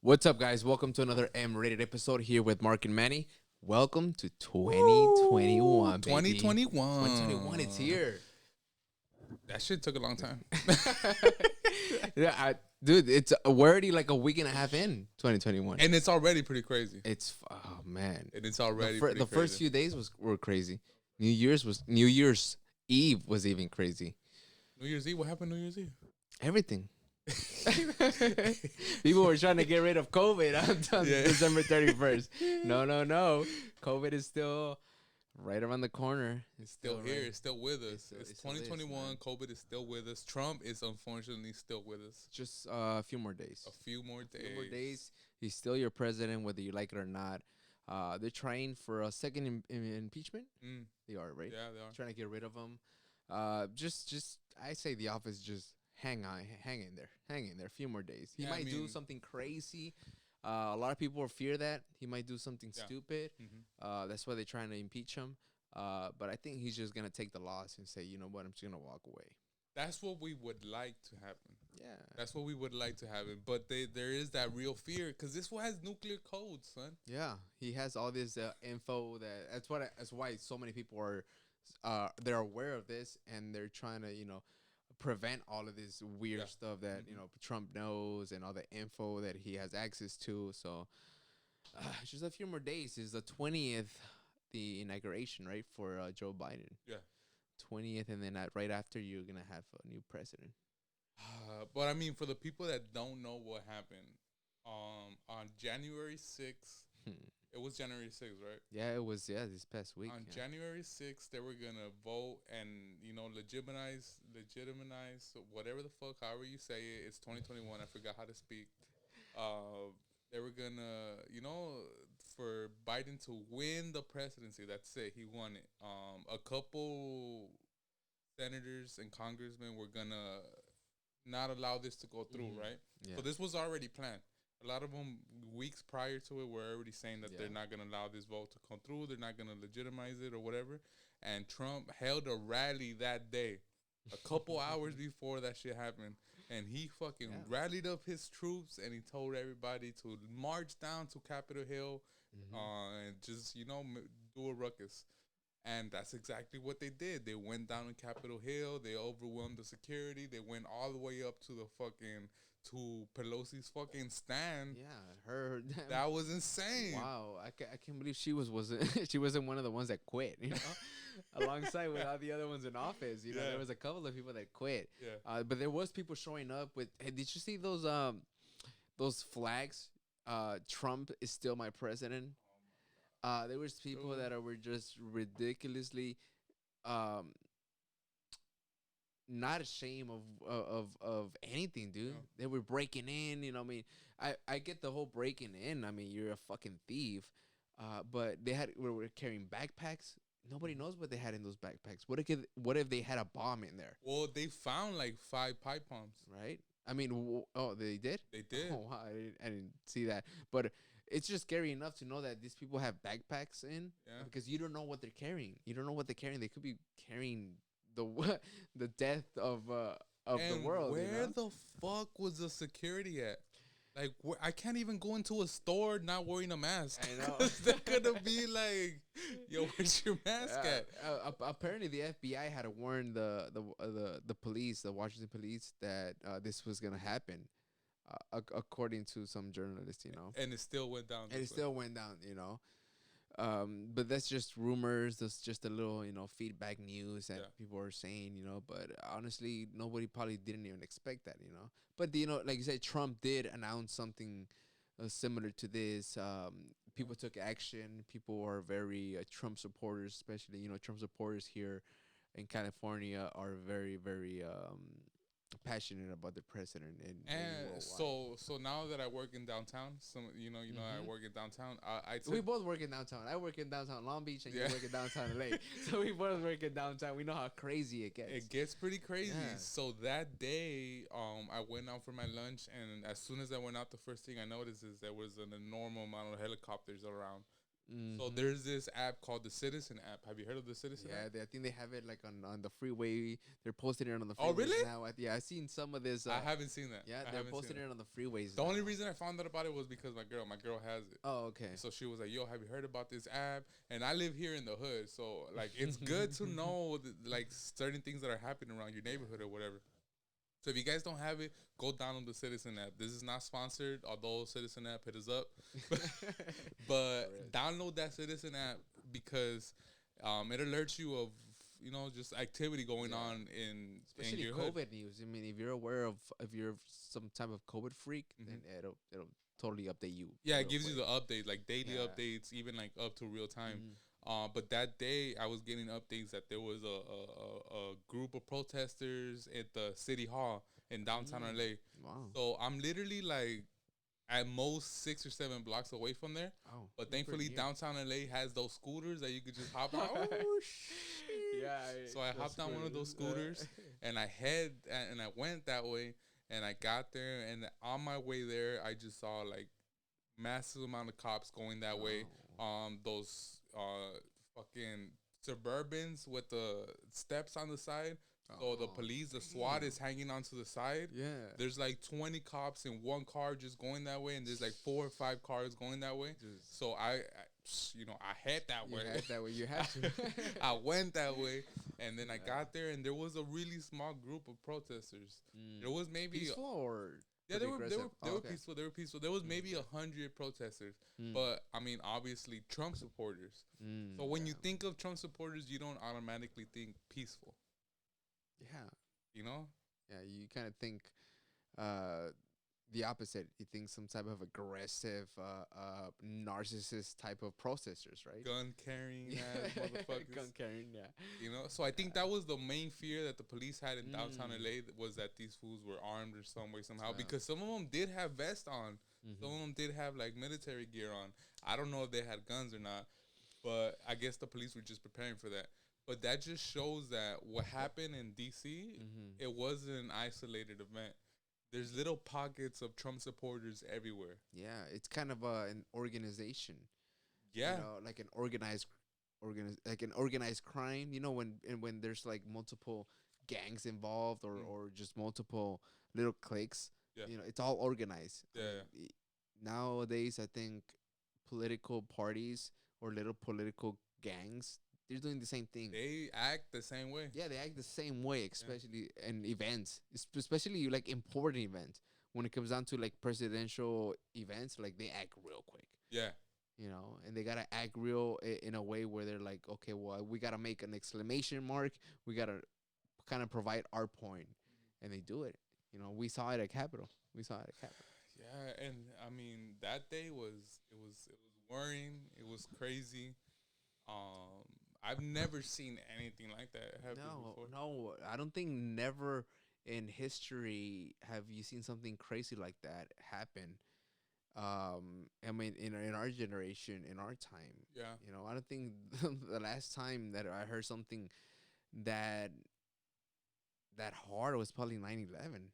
What's up, guys? Welcome to another M-rated episode here with Mark and Manny. Welcome to 2021, baby. 2021. 2021, it's here. That shit took a long time. Dude, we're already like a week and a half in 2021. And it's already pretty crazy. Oh man, And it's already the first few days were crazy. New Year's Eve was even crazy. New Year's Eve. What happened New Year's Eve? Everything. People were trying to get rid of COVID on December 31st. No. COVID is still right around the corner. It's still here. Right. It's still with us. It's 2021. Is, COVID is still with us. Trump is unfortunately still with us. Just a few more days. A few more days. He's still your president, whether you like it or not. They're trying for a second impeachment. They are, right? Yeah, they are. Trying to get rid of him. I say the office just hang in there. A few more days. He might do something crazy. A lot of people fear that he might do something stupid. Mm-hmm. That's why they're trying to impeach him. But I think he's just gonna take the loss and say, you know what, I'm just gonna walk away. That's what we would like to happen. Yeah, that's what we would like to happen. But there is that real fear because this one has nuclear codes, son. Yeah, he has all this info. That's why so many people are they're aware of this and they're trying to prevent all of this weird stuff that Trump knows and all the info that he has access to. So just a few more days. Is the 20th, the inauguration, right, for Joe Biden. Yeah, 20th, and then right after you're gonna have a new president. But I mean, for the people that don't know what happened, on January 6th. It was January 6th, right? Yeah, it was. Yeah, this past week. On January 6th, they were gonna vote and legitimize whatever the fuck, however you say it. It's 2021. I forgot how to speak. They were gonna, for Biden to win the presidency. That's it. He won it. A couple senators and congressmen were gonna not allow this to go through, right? Yeah. So this was already planned. A lot of them, weeks prior to it, were already saying that they're not going to allow this vote to come through. They're not going to legitimize it or whatever. And Trump held a rally that day, a couple hours before that shit happened. And he fucking rallied up his troops and he told everybody to march down to Capitol Hill and just, do a ruckus. And that's exactly what they did. They went down to Capitol Hill. They overwhelmed the security. They went all the way up to to Pelosi's fucking stand. Yeah, her. That was insane. Wow, I can't believe she wasn't one of the ones that quit. Alongside with all the other ones in office. There was a couple of people that quit. Yeah. But there was people showing up with. Hey, did you see those flags? Trump is still my president. There was people that were just ridiculously. Not ashamed of anything, dude. No. They were breaking in, I get the whole breaking in. I mean, you're a fucking thief. But were carrying backpacks. Nobody knows what they had in those backpacks. What if they had a bomb in there? Well, they found like 5 pipe bombs. Right? I mean, they did? They did. Oh, wow, I didn't see that. But it's just scary enough to know that these people have backpacks in. Yeah. Because you don't know what they're carrying. You don't know what they're carrying. They could be carrying the death of the world. Where the fuck was the security at? Like, I can't even go into a store not wearing a mask. I know. They're gonna be like, "Yo, where's your mask at?" Apparently, the FBI had to warn the police, the Washington police, that this was gonna happen. According to some journalists, and it still went down. But that's just rumors. That's just a little, feedback news that people are saying, But honestly, nobody probably didn't even expect that, But like you said, Trump did announce something similar to this. People took action. People are very Trump supporters, especially Trump supporters here in California are very, very passionate about the president and so now that I work in downtown, I work in downtown. We both work in downtown. I work in downtown Long Beach, and you work in downtown LA. So we both work in downtown. We know how crazy it gets. It gets pretty crazy. Yeah. So that day, I went out for my lunch, and as soon as I went out, the first thing I noticed is there was an enormous amount of helicopters around. So there's this app called the Citizen app. Have you heard of the Citizen Yeah, app? I think they have it like on the freeway. They're posting it on the Oh, freeways really? now. Yeah, I've seen some of this. I haven't seen that. Yeah, I they're haven't seen posting it. it on the freeways The only now. reason I found out about it was because my girl has it. Oh, okay. So she was like, "Yo, have you heard about this app?" And I live here in the hood, so like it's good to know like certain things that are happening around your neighborhood or whatever. So if you guys don't have it, go download the Citizen app. This is not sponsored, although Citizen app hit us up. But download that Citizen app because it alerts you of just activity going on in Especially your COVID hood. news. I mean, if you're aware of if you're some type of COVID freak, then it'll totally update you. Yeah, it real gives you quick. the updates, like daily Yeah. updates, even like up to real time. Mhm. But that day, I was getting updates that there was a group of protesters at the city hall in downtown LA. Wow. So I'm literally like at most 6 or 7 blocks away from there. Oh, But you're pretty thankfully, near. downtown LA has those scooters that you could just hop on. Oh shit! Yeah. So I hopped on one of those scooters and I went that way and I got there and on my way there I just saw like massive amount of cops going that way. Those fucking Suburbans with the steps on the side. So the police, the SWAT is hanging onto the side. Yeah. There's like 20 cops in one car just going that way, and there's like 4 or 5 cars going that way. So I head that way. You had that way. You had to. I went that way, and then I got there, and there was a really small group of protesters. There was maybe Peaceful or yeah, they were okay. peaceful. They were peaceful. There was maybe 100 protesters, but I mean, obviously Trump supporters. So when you think of Trump supporters, you don't automatically think peaceful. Yeah. You know? Yeah, you kind of think the opposite. You think some type of aggressive, narcissist type of protesters, right? Gun carrying ass motherfuckers. Gun carrying, yeah. You know? So I think that was the main fear that the police had in downtown LA was that these fools were armed or some way, somehow. Because some of them did have vests on. Some of them did have like military gear on. I don't know if they had guns or not, but I guess the police were just preparing for that. But that just shows that what happened in D.C., it wasn't an isolated event. There's little pockets of Trump supporters everywhere. Yeah, it's kind of an organization. Yeah, like an organized crime. You know, when there's like multiple gangs involved or just multiple little cliques. Yeah. You know, it's all organized. Yeah. Nowadays, I think political parties or little political gangs, they're doing the same thing. They act the same way. Yeah, they act the same way, especially in events, especially like important events. When it comes down to like presidential events, like they act real quick. Yeah. You know, and they gotta act real in a way where they're like, okay, well, we gotta make an exclamation mark. We gotta kind of provide our point, and they do it. You know, we saw it at Capitol. Yeah, and I mean that day was worrying. It was crazy. I've never seen anything like that happen before. No, I don't think never in history have you seen something crazy like that happen. I mean, in our generation, in our time, Yeah. you know, I don't think the last time that I heard something that that hard was probably 9/11.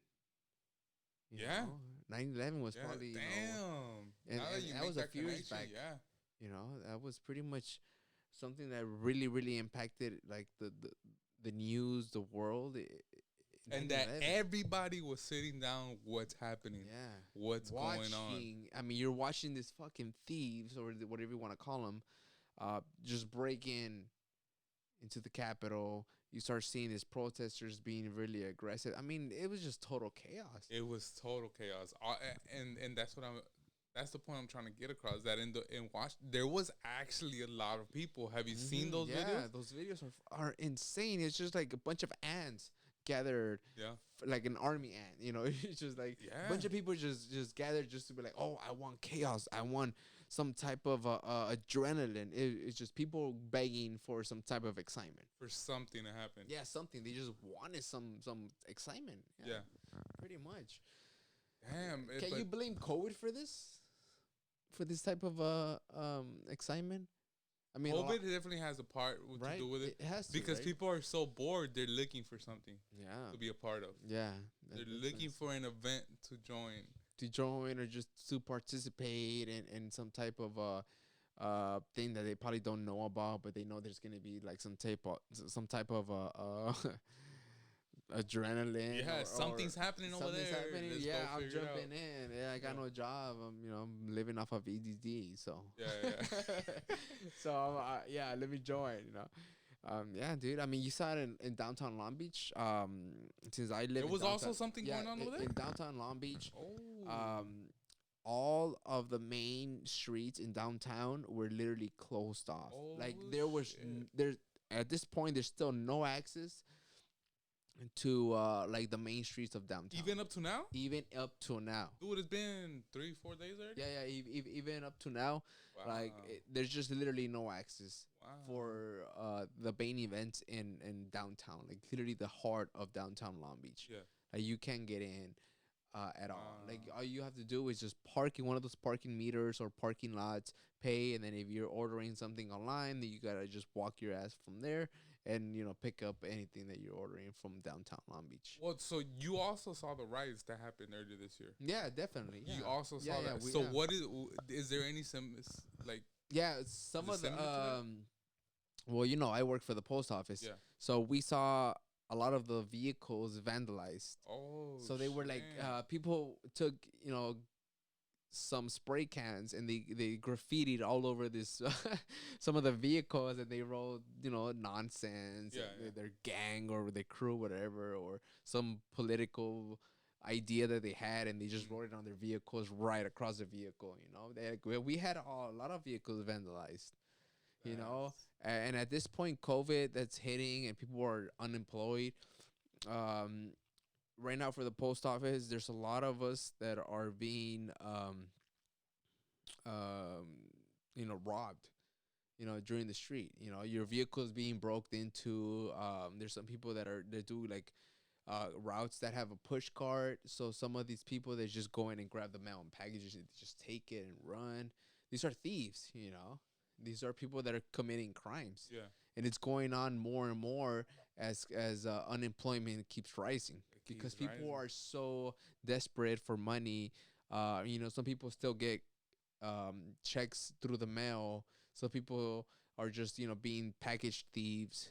Yeah. 9/11 was Yeah, probably damn. and, Now and you that make was a that few years connection, back. yeah. You know, that was pretty much something that really impacted like the news, the world, And that 9/11. everybody was sitting down. What's happening? Yeah, What's going on? I mean, you're watching these fucking thieves or whatever you want to call them, just break into the Capitol. You start seeing these protesters being really aggressive. I mean, it was just total chaos. It was total chaos. And that's what I'm. That's the point I'm trying to get across. That in Washington, there was actually a lot of people. Have you seen those Yeah, videos? those videos are insane. It's just like a bunch of ants gathered, Yeah. like an army ant. You know, it's just like a bunch of people just gathered just to be like, oh, I want chaos. I want some type of adrenaline. It's just people begging for some type of excitement. For something to happen. Yeah, something. They just wanted some excitement. Yeah. Pretty much. Damn. Can you blame COVID for this? For this type of excitement? I mean, COVID definitely has a part to do with it. It has to, because right? people are so bored, they're looking for something Yeah. to be a part of. Yeah. They're looking for an event to join. Or just to participate in some type of thing that they probably don't know about, but they know there's gonna be like some type of adrenaline Yeah, or something's happening over something's there. happening. Let's go Yeah, I'm figure it out. jumping in. Yeah, I got Yeah. no job. I'm living off of EDD. So, Yeah, yeah. so yeah, let me join. Yeah, dude. I mean, you saw it in downtown Long Beach. Since I live There in was also downtown, something yeah, going on over there. in downtown Long Beach, Oh, um, all of the main streets in downtown were literally closed off. oh Like there was shit! there at this point, there's still no access to like the main streets of downtown. Even up to now, Even up to now. dude, it's been 3-4 days already. Yeah, yeah. Even up to now, like Wow, there's just literally no access wow. for the main events in downtown. Like literally the heart of downtown Long Beach. Yeah, Like you can't get in at all. Like wow. all you have to do is just park in one of those parking meters or parking lots, pay, and then if you're ordering something online, then you gotta just walk your ass from there and pick up anything that you're ordering from downtown Long Beach. Well, so you also saw the riots that happened earlier this year. Yeah, definitely. Yeah. You also Yeah, saw yeah. that. We So yeah. what is there any like Yeah, some is it of the similar to that? well, I work for the post office. Yeah. So we saw a lot of the vehicles vandalized. Oh So they were like shit. people took, some spray cans and they graffitied all over this some of the vehicles and they wrote nonsense Yeah, and yeah. their gang or their crew whatever or some political idea that they had and they just Mm. wrote it on their vehicles right across the vehicle. We had a lot of vehicles vandalized, you know That's and at this point COVID that's hitting and people are unemployed. um right now for the post office there's a lot of us that are being um robbed during the street. Your vehicle is being broke into. There's some people that do like routes that have a push cart, so some of these people they just go in and grab the mail and packages and just take it and run. These are thieves. These are people that are committing crimes, yeah. and it's going on more and more as unemployment keeps rising It because keeps people rising. are so desperate for money. Some people still get checks through the mail, so people are just being packaged thieves.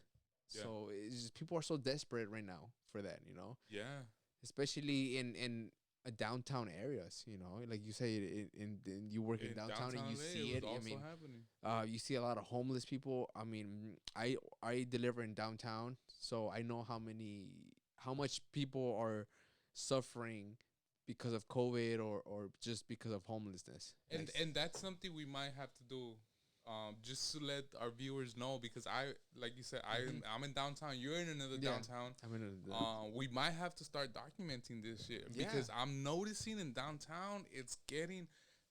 Yeah. So it's just people are so desperate right now for that. Yeah. Especially in downtown areas. Like you say, in you work in In downtown and downtown you LA, it see was it. I also mean, happening. you see a lot of homeless people. I mean, I deliver in downtown, so I know how much people are suffering because of COVID or just because of homelessness. And that's something we might have to do, just to let our viewers know because like you said, Mhm. I'm in downtown. You're in another Yeah, downtown. I mean, We might have to start documenting this shit yeah, because I'm noticing in downtown it's getting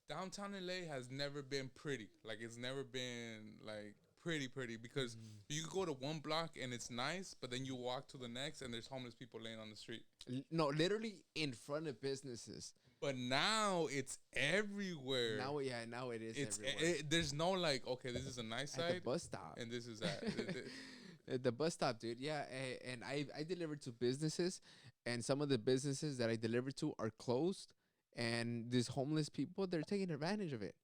downtown LA has never been pretty. Like it's never been like pretty because Mhm. you could go to one block and it's nice, but then you walk to the next and there's homeless people laying on the street. No, literally in front of businesses. But now it's everywhere. Now, yeah, now it is It's everywhere. there's no like okay, this is a nice At the side bus stop. and this is that. At the bus stop, dude. Yeah, and I deliver to businesses, and some of the businesses that I deliver to are closed, and these homeless people they're taking advantage of it.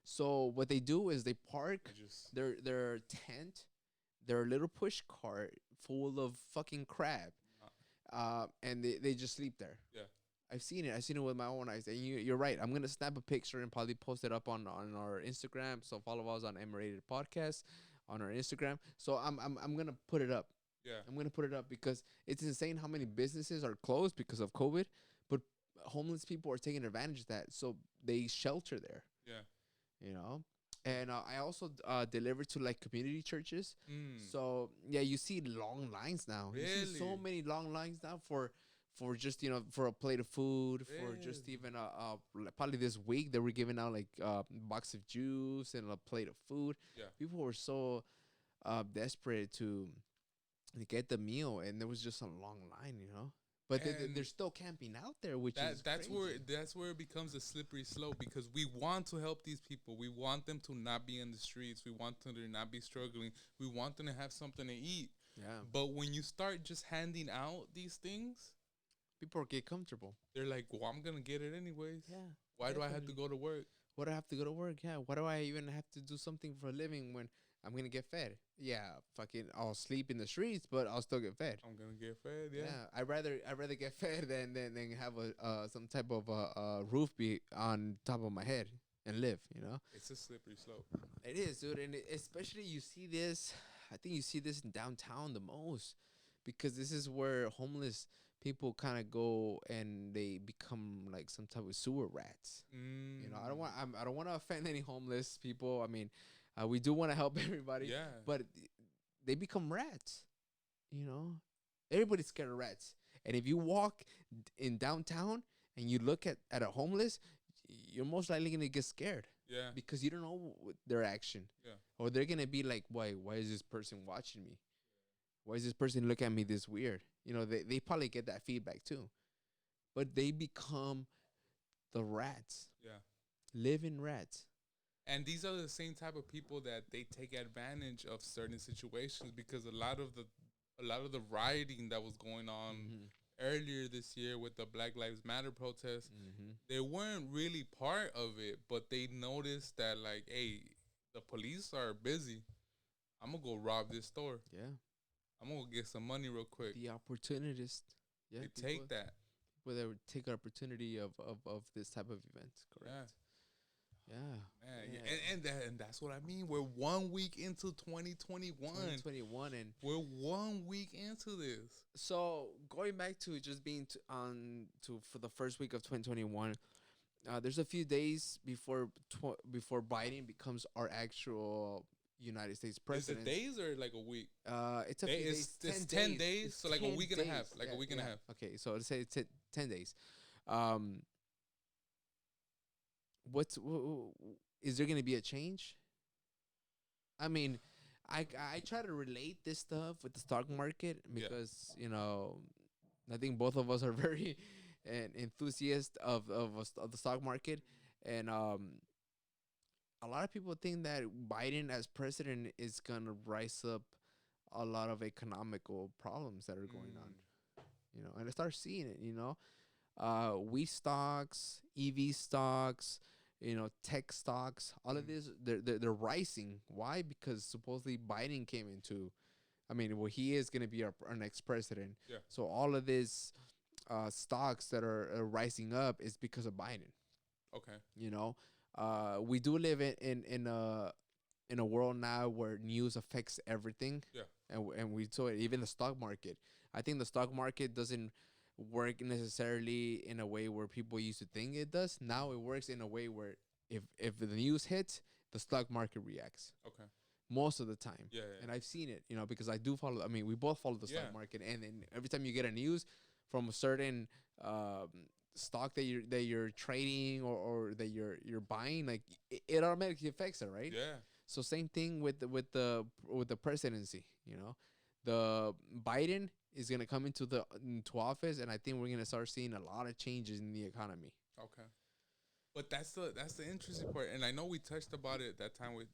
So what they do is they park You just their tent, their little push cart full of fucking crab, uh, and they just sleep there. yeah, I've seen it. I've seen it with my own eyes. And you're right. I'm gonna snap a picture and probably post it up on our Instagram. So follow us on M-Rated Podcast on our Instagram. So I'm gonna put it up. yeah, I'm gonna put it up because it's insane how many businesses are closed because of COVID, but homeless people are taking advantage of that. So they shelter there. yeah. You know. And I also deliver to like community churches. Mm, So yeah, you see long lines now. You see so really, many long lines now for just for a plate of food, for just really. even probably this week they were giving out like box of juice and a plate of food. Yeah, People were so desperate to get the meal, and there was just a long line. But they're and still camping out there, which is crazy. that's where it becomes a slippery slope because we want to help these people. We want them to not be in the streets. We want them to not be struggling. We want them to have something to eat. Yeah, But when you start just handing out these things, people get comfortable. they're like, "Well, I'm gonna get it anyways. Yeah, Why do I have to definitely. go to work?" What do I have to go to work? Yeah. Why do I even have to do something for a living when I'm gonna get fed? Yeah, fucking, I'll sleep in the streets, but I'll still get fed. I'm gonna get fed. Yeah. Yeah, I'd rather get fed than have a some type of roof be on top of my head and live. You know, It's a slippery slope. it is, dude, and especially you see this. I think you see this in downtown the most because this is where homeless people kind of go and they become like some type of sewer rats. You know, I don't want to offend any homeless people. I mean, we do want to help everybody, Yeah. but they become rats. You know, everybody's scared of rats. And if you walk in downtown and you look at a homeless, you're most likely gonna get scared Yeah. because you don't know their action. Yeah. Or they're gonna be like, why is this person watching me? Why is this person look at me this weird? You know, they probably get that feedback too. But they become the rats, Yeah. living rats. And these are the same type of people that they take advantage of certain situations because a lot of the rioting that was going on earlier this year with the Black Lives Matter protests, they weren't really part of it, but they noticed that like, hey, the police are busy. I'm gonna go rob this store. Yeah. I'm gonna get some money real quick. The opportunist. Yeah. They take that. People that would take opportunity of this type of events. Correct. Yeah. Man, Yeah. and that's what I mean. We're 1 week into 2021. 2021 and We're 1 week into this. so going back to just being for the first week of 2021, there's a few days before Biden becomes our actual United States Is president. it days or like a week? It's a few days. It's 10 days, It's so like a 10 week and a days. half. Like a week and a half. Okay, so let's say it's 10 days. Um, is there gonna be a change? I mean, I try to relate this stuff with the stock market because you know, I think both of us are very an enthusiast of the stock market, and a lot of people think that Biden as president is gonna rise up a lot of economical problems that are going on. You know, and I start seeing it. You know, wheat stocks, EV stocks, you know, tech stocks, all of this, they're rising. Why? Because supposedly Biden came into, I mean, well, he is going to be our next president. Yeah. So all of these stocks that are rising up is because of Biden. Okay. You know, we do live in a world now where news affects everything. Yeah. And we saw it, even the stock market. I think the stock market doesn't work necessarily in a way where people used to think it does. Now it works in a way where if the news hits, the stock market reacts Okay. most of the time. Yeah. And I've seen it, you know, because I do follow. I mean, we both follow the stock market, and then every time you get a news from a certain stock that you're trading or that you're buying, like it automatically affects it, right? Yeah. So same thing with the presidency. You know, the Biden is gonna come into office, and I think we're gonna start seeing a lot of changes in the economy. Okay. But that's the interesting part, and I know we touched about it that time with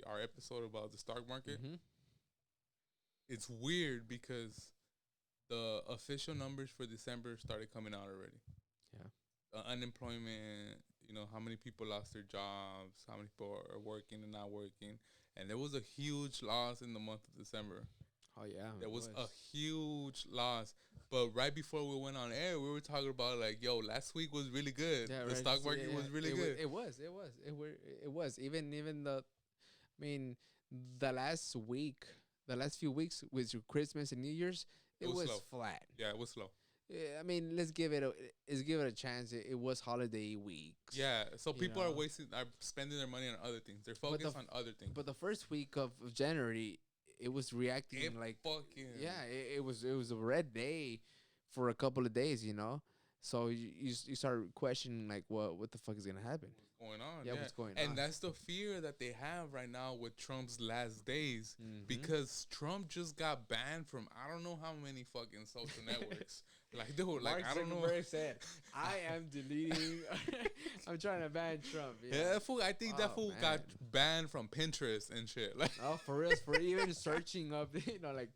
our episode about the stock market. It's weird because the official numbers for December started coming out already. Yeah. Unemployment, you know, how many people lost their jobs, how many people are working and not working. And there was a huge loss in the month of December. Oh, yeah. There was a huge loss. But right before we went on air, we were talking about like, yo, last week was really good. Yeah, the stock market was really good. It was. It was. Even I mean, the last few weeks with your Christmas and New Year's, it was flat. Yeah, it was slow. Yeah, I mean, let's give it a chance. It was holiday weeks. Yeah, so people are spending their money on other things. They're focused on other things. But the first week of January, it was reacting it was a red day for a couple of days, you know. So you start questioning like what the fuck is gonna happen? What's going on? Yeah, what's going on? And that's the fear that they have right now with Trump's last days because Trump just got banned from I don't know how many fucking social networks. Like, dude, like I don't know. Mark Zuckerberg said, "I am deleting. I'm trying to ban Trump." Yeah, that fool. I think that fool got banned from Pinterest and shit. Like, for real, for even searching up, you know, like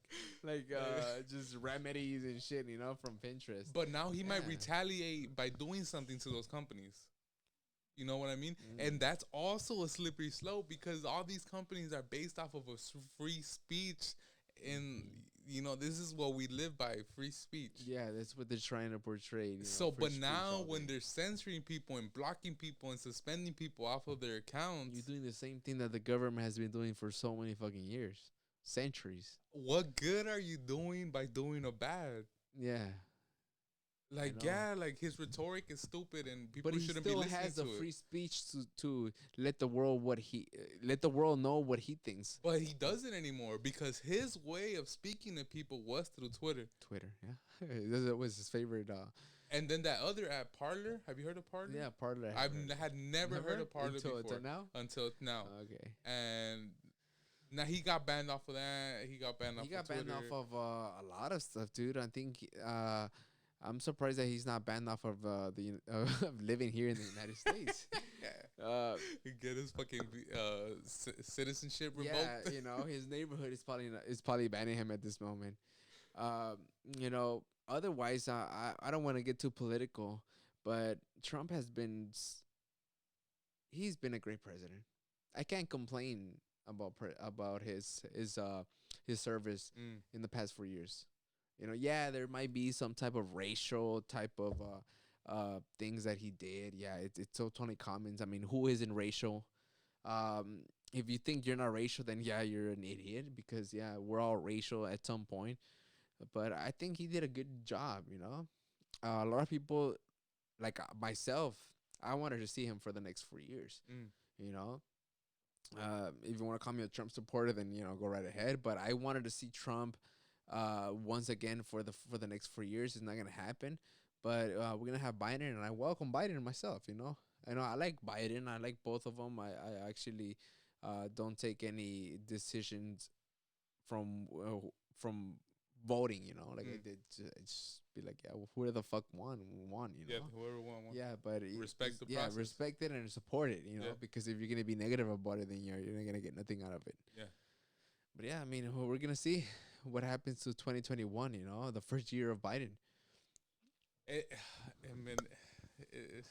just remedies and shit, you know, from Pinterest. But now he might retaliate by doing something to those companies. You know what I mean? And that's also a slippery slope because all these companies are based off of a free speech, and this is what we live by: free speech. Yeah, that's what they're trying to portray. So, Free but speech now all when day. they're censoring people and blocking people and suspending people off of their You're accounts, doing the same thing that the government has been doing for so many fucking years, centuries. what good are you doing by doing a bad? Yeah, I Like, know. yeah, like his rhetoric is stupid and But people he shouldn't be still listening has the to it. free speech to let the world let the world know what he thinks. But he doesn't anymore because his way of speaking to people was through Twitter. Twitter, yeah, that was his favorite. And then that other app, Parlor. Have you heard of Parlor? Yeah, Parlor. I I've have heard. had never heard Never of Parlor until before now. until now. Okay. And now he got banned off of that. He got banned He off got of banned Twitter. off of a lot of stuff, dude. I think I'm surprised that he's not banned off of of living here in the United States. Get his fucking citizenship Yeah, revoked. his neighborhood is probably not, is probably banning him at this moment. Um, otherwise, I don't want to get too political, but Trump he's been a great president. I can't complain about his service Mm, in the past 4 years. Yeah, there might be some type of racial type of things that he did. Yeah, it's so totally common. I mean, who isn't racial? Um, if you think you're not racial, then yeah, you're an idiot because yeah, we're all racial at some point. But I think he did a good job. A lot of people like myself, I wanted to see him for the next 4 years. mm, You know, if you want to call me a Trump supporter, then go right ahead. But I wanted to see Trump once again for the next 4 years. It's not gonna happen, but we're gonna have Biden, and I welcome Biden myself. I like Biden. I like both of them. I actually don't take any decisions from uh, from voting. Like I mm. did. I just be like, yeah, well, who the fuck won. Yeah, whoever won. Yeah, but Respect the yeah, process. respect it and support it. Yeah, Because if you're gonna be negative about it, then you're not gonna get nothing out of it. yeah. But yeah, I mean, we're gonna see what happens to 2021. The first year of Biden. It, I mean, it,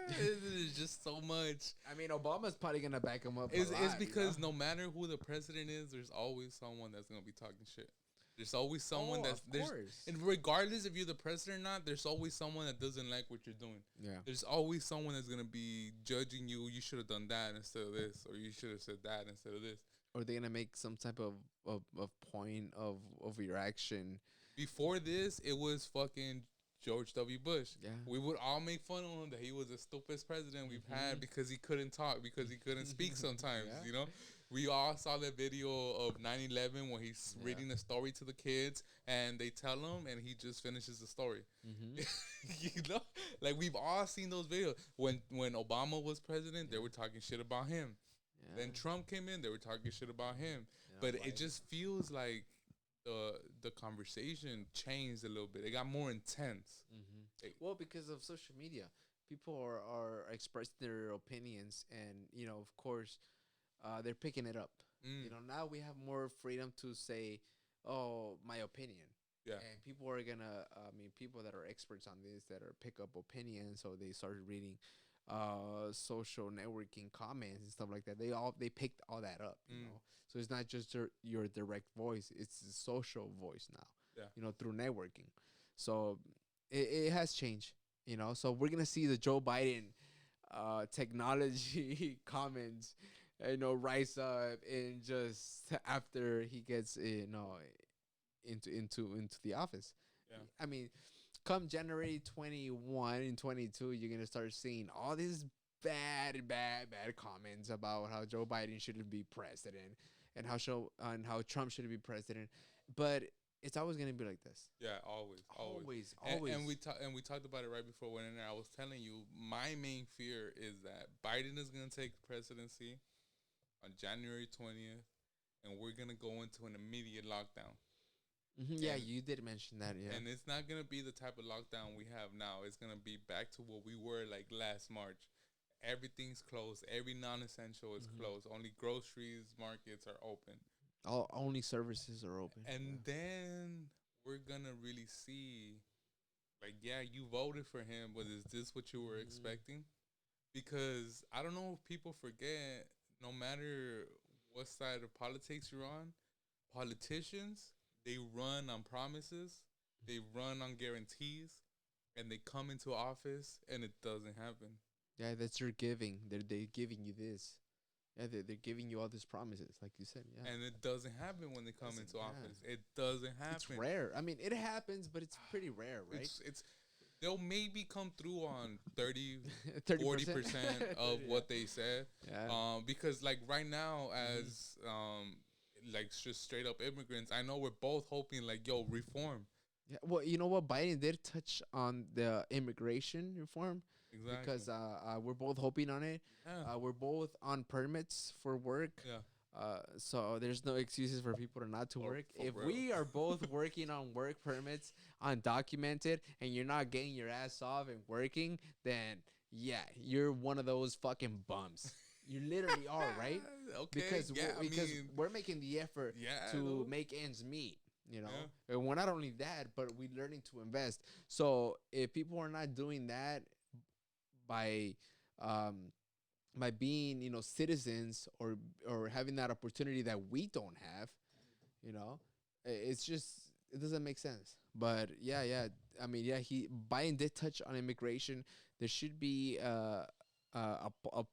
it's just so much. I mean, Obama's probably gonna back him up It's because no matter who the president is, there's always someone that's gonna be talking shit. There's always someone Oh, that's of there's, course. and regardless if you're the president or not, there's always someone that doesn't like what you're doing. Yeah. There's always someone that's gonna be judging you. You should have done that instead of this, or you should have said that instead of this. Or they're gonna make some type of point of your action. Before this, it was fucking George W. Bush. Yeah. We would all make fun of him that he was the stupidest president we've had because he couldn't talk, because he couldn't speak sometimes, Yeah. We all saw that video of 9/11 when he's Yeah. reading a story to the kids and they tell him and he just finishes the story. Mm-hmm. Like we've all seen those videos. When Obama was president, they were talking shit about him. Yeah. Then Trump came in, they were talking shit about him. Yeah, But why- it just feels like the conversation changed a little bit. It got more intense. Well, because of social media, people are expressing their opinions, and of course, they're picking it up. Mm, Now we have more freedom to say, "Oh, my opinion." yeah. And people are gonna, people that are experts on this that are pick up opinions, so they started reading, social networking comments and stuff like that. They picked all that up, Mm. So it's not just your direct voice; it's the social voice now. Yeah. Through networking. So it has changed. So we're gonna see the Joe Biden technology comments, rise up and just after he gets into the office. Yeah. I mean, come January 21 and 22, you're gonna start seeing all these bad comments about how Joe Biden shouldn't be president and how Trump shouldn't be president. But it's always gonna be like this. Yeah, always. Always. And we talked about it right before we went in there. I was telling you, my main fear is that Biden is gonna take the presidency on January 20th, and we're gonna go into an immediate lockdown. Yeah, And- you did mention that. Yeah. And it's not gonna be the type of lockdown we have now. It's gonna be back to what we were like last March. Everything's closed. Every non-essential is closed. Only groceries, markets are open. Only services are open. And then we're gonna really see, like, yeah, you voted for him, but is this what you were expecting? because I don't know if people forget. No matter what side of politics you're on, politicians, they run on promises, they run on guarantees, and they come into office and it doesn't happen. Yeah, that's your giving. They're giving you this. Yeah, they're giving you all these promises, like you said. Yeah, And it doesn't happen when they come doesn't. into office. Yeah, It doesn't it's happen. rare. I mean, it happens, but it's pretty rare, right? It's they'll maybe come through on 30, 30%. 40% of Yeah. what they said. Yeah. Because like right now, Mhm. as like just straight up immigrants, I know we're both hoping like, yo, reform. Yeah. Well, you know what? Biden did touch on the immigration reform Exactly. because we're both hoping on it. Yeah. We're both on permits for work. Yeah. So there's no excuses for people to not to For, work. for If real. we are both working on work permits, undocumented, and you're not getting your ass off and working, then yeah, you're one of those fucking bums. You literally are, right? Okay. Yeah. I Because mean. we're making the effort Yeah. to No. make ends meet. You know, Yeah. and we're not only that, but we're learning to invest. So if people are not doing that by um, by being citizens or having that opportunity that we don't have, it's just it doesn't make sense. But yeah, I mean, yeah, he Biden did touch on immigration. There should be a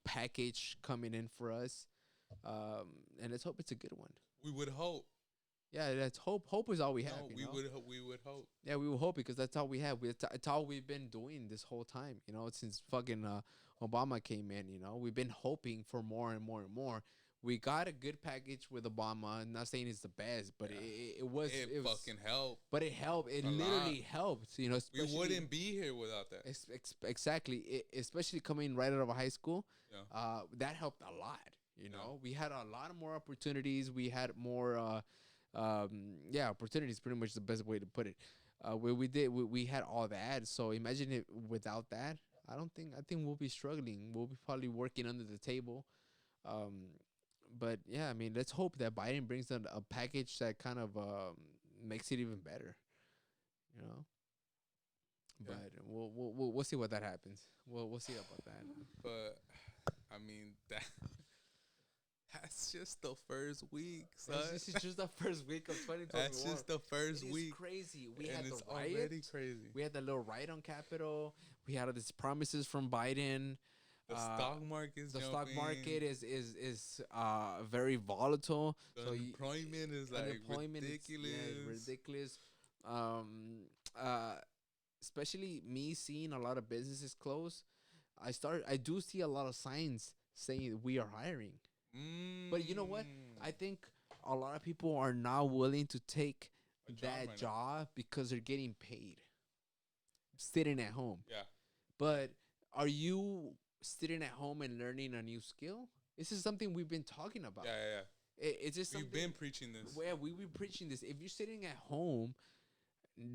package coming in for us, and let's hope it's a good one. We would hope. Yeah, let's hope is all we have, No, we would hope. Yeah, we will hope because that's all we have. It's all we've been doing this whole time, since fucking Obama came in. We've been hoping for more and more and more. We got a good package with Obama. I'm not saying it's the best, but Yeah. it was, fucking helped. but it helped. It A literally lot. helped. We Especially wouldn't be here without that. exactly. Especially coming right out of high school, Yeah. that helped a lot. Yeah. We had a lot of more opportunities. We had more. Opportunities, pretty much the best way to put it. We had all that, so imagine it without that. I think we'll be struggling. We'll be probably working under the table. um but yeah, I mean, let's hope that Biden brings a package that kind of makes it even better, you know Yeah. but we'll see what that happens. We'll see about that. But I mean that that's just the first week, son. This is just the first week of 2021. That's just the first It is week. crazy. We And had the it's riot. already crazy. We had the little riot on Capitol. We had all these promises from Biden. The stock market's The stock jumping. market is very volatile. The So unemployment is like unemployment ridiculous. is ridiculous. Um, uh, Especially me seeing a lot of businesses close. I do see a lot of signs saying we are hiring. But you know what? I think a lot of people are not willing to take A job that right now. job because they're getting paid sitting at home. Yeah. But are you sitting at home and learning a new skill? This is something we've been talking about. Yeah. It's just We've something been preaching this. where we've been preaching this. If you're sitting at home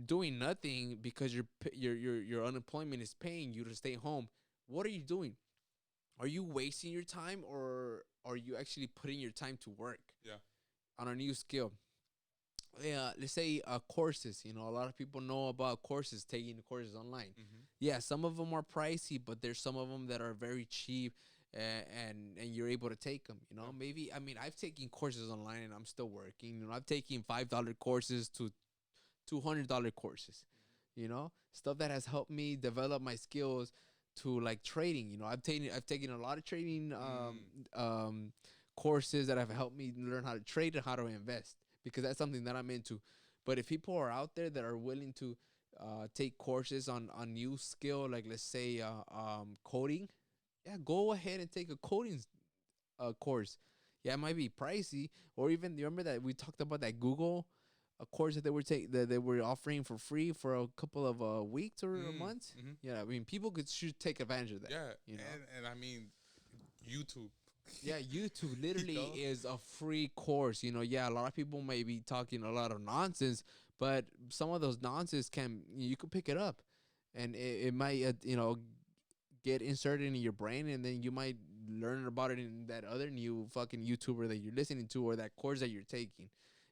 doing nothing because your unemployment is paying you to stay home, what are you doing? Are you wasting your time, or are you actually putting your time to work? Yeah. On a new skill? Yeah, let's say courses. A lot of people know about courses, taking courses online. Mm-hmm. Yeah, some of them are pricey, but there's some of them that are very cheap, and you're able to take them. Yeah. Maybe, I mean, I've taken courses online and I'm still working. I've taken $5 courses to $200 courses. Stuff that has helped me develop my skills to like trading. I've taken a lot of trading courses that have helped me learn how to trade and how to invest, because that's something that I'm into. But if people are out there that are willing to take courses on new skill, like let's say coding, yeah, go ahead and take a coding course. Yeah, it might be pricey, or even you remember that we talked about that Google a course that that they were offering for free for a couple of weeks or months. Mm-hmm. Yeah, I mean, people should take advantage of that. Yeah. you know. And I mean, YouTube. Yeah, YouTube literally know? is a free course. Yeah, a lot of people may be talking a lot of nonsense, but some of those nonsense you could pick it up, and it might get inserted in your brain, and then you might learn about it in that other new fucking YouTuber that you're listening to, or that course that you're taking.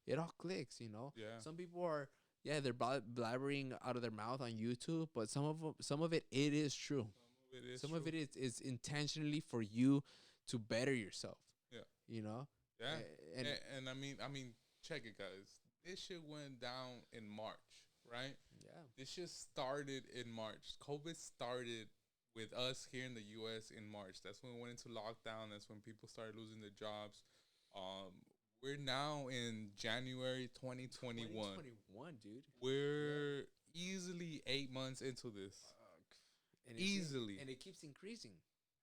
It all clicks. Yeah. Some people are, yeah, they're blabbering out of their mouth on YouTube, but some of it is true. It is Some of true. it is intentionally for you to better yourself. Yeah. You know, Yeah. and And I mean, check it, guys. This shit went down in March, right? yeah, This shit started in March. COVID started with us here in the U.S. in March. That's when we went into lockdown. That's when people started losing their jobs. Um, we're now in January 2021. 2021, dude. Yeah. We're easily 8 months into this. And Easily. and it keeps increasing.